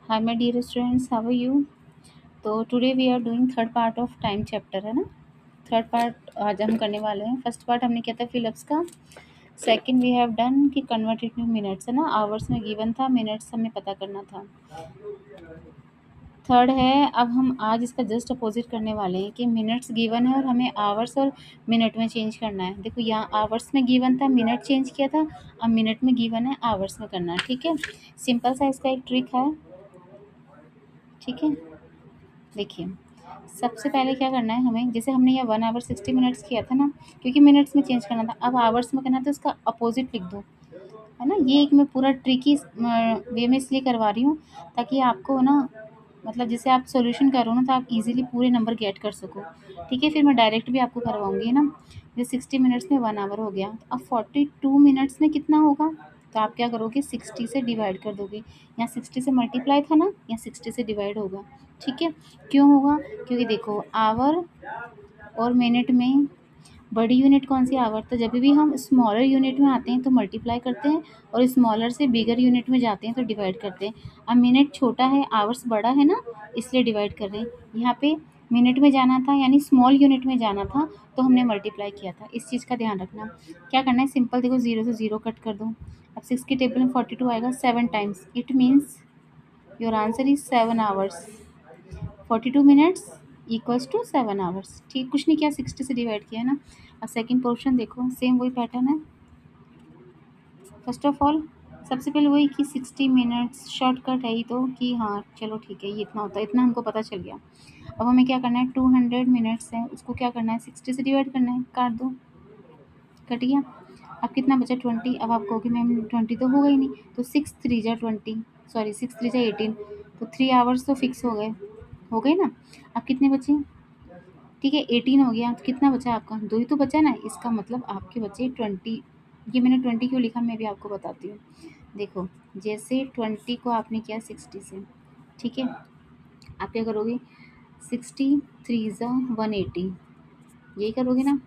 Hi my dear students, how are you? तो today we are doing third part of time chapter, है ना। Third part आज हम करने वाले हैं। फर्स्ट पार्ट हमने किया था फिलिप्स का। सेकंड वी हैव डन कि कन्वर्टेड टू मिनट्स, है ना। आवर्स में गिवन था, मिनट्स हमें पता करना था। थर्ड है, अब हम आज इसका जस्ट अपोजिट करने वाले हैं कि मिनट्स गिवन है और हमें आवर्स और मिनट में चेंज करना है। देखो यहाँ आवर्स में गिवन था, मिनट चेंज किया था, अब मिनट में गिवन है, आवर्स में करना है। ठीक है, सिंपल सा इसका एक ट्रिक है। ठीक है, देखिए सबसे पहले क्या करना है हमें, जैसे हमने ये 1 आवर 60 मिनट्स किया था ना, क्योंकि मिनट्स में चेंज करना था, अब आवर्स में करना था, तो इसका अपोजिट लिख दो, है ना। ये एक मैं पूरा ट्रिकी वे में इसलिए करवा रही हूँ ताकि आपको ना, मतलब जैसे आप सॉल्यूशन करो ना, तो आप इजीली पूरे नंबर गेट कर सको। ठीक है, फिर मैं डायरेक्ट भी आपको करवाऊंगी ना। जैसे 60 मिनट्स में 1 आवर हो गया, तो अब 42 मिनट्स में कितना होगा, तो आप क्या करोगे, 60 से डिवाइड कर दोगे। यहाँ 60 से मल्टीप्लाई था ना, यहाँ 60 से डिवाइड होगा। ठीक है, क्यों होगा, क्योंकि देखो आवर और मिनट में बड़ी यूनिट कौन सी, आवर। तो जब भी हम स्मॉलर यूनिट में आते हैं तो मल्टीप्लाई करते हैं, और स्मॉलर से बिगर यूनिट में जाते हैं तो डिवाइड करते हैं। अब मिनट छोटा है, आवर्स बड़ा है ना, इसलिए डिवाइड कर रहे हैं। यहाँ पे मिनट में जाना था, यानी स्मॉल यूनिट में जाना था, तो हमने मल्टीप्लाई किया था। इस चीज़ का ध्यान रखना। क्या करना है, सिंपल देखो, 0 से 0 कट कर दो। अब 6 की टेबल में 42 आएगा 7 times, it means your answer is 7 hours. 42 minutes equals to 7 hours. ठीक, कुछ नहीं किया, 60 से डिवाइड किया है ना। अब सेकंड पोर्शन देखो, सेम वही पैटर्न है। फर्स्ट ऑफ ऑल सबसे पहले वही कि 60 मिनट्स शॉर्टकट है ही, तो कि हाँ चलो ठीक है, ये इतना होता है, इतना हमको पता चल गया। अब हमें क्या करना है, 200 मिनट्स है, उसको क्या करना है, 60 से डिवाइड करना है, काट दो, कट गया। अब कितना बचा, 20। अब आप कहोगे मैम 20 तो होगा ही नहीं, तो 6 3 जा 20, सॉरी 6 3 जा 18, तो 3 आवर्स तो फिक्स हो गए ना। अब कितने बचे, ठीक है 18 हो गया, तो कितना बचा आपका, 2 ही तो बचा ना, इसका मतलब आपके बचे 20। ये मैंने 20 क्यों लिखा, मैं भी आपको बताती हूँ। देखो जैसे 20 को आपने किया 60 से, ठीक है, आप क्या करोगे, 63 जा 180, यही करोगे ना।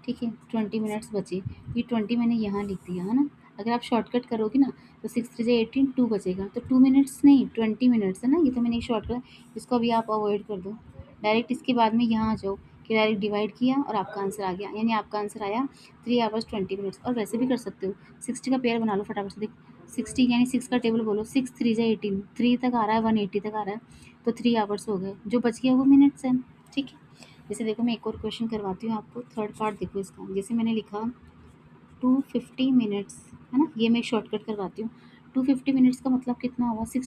ठीक है, 20 मिनट्स बचे, ये 20 मैंने यहाँ लिख दिया, है ना। अगर आप शॉर्टकट करोगे ना, तो 6 3 जा 18, 2 बचेगा, तो 2 मिनट्स नहीं 20 मिनट्स, है ना। ये तो मैंने एक शॉर्टकट, इसको अभी आप अवॉइड कर दो। डायरेक्ट इसके बाद में यहाँ आ जाओ कि डायरेक्ट डिवाइड किया और आपका आंसर आ गया, यानी आपका आंसर आया 3 आवर्स 20 मिनट्स। और वैसे भी कर सकते हो, 60 का पेयर बना लो फटाफट से। देखो 60 यानी 6 का टेबल बोलो, 6 3 जा 18, 3 तक आ रहा है, 180 तक आ रहा है, तो 3 आवर्स हो गए, जो बच गया वो मिनट्स है। ठीक है, जैसे देखो मैं एक और क्वेश्चन करवाती हूँ आपको, थर्ड पार्ट देखो इसका। जैसे मैंने लिखा 250 मिनट्स, है ना, ये मैं शॉर्टकट करवाती हूँ। 250 मिनट्स का मतलब कितना हुआ,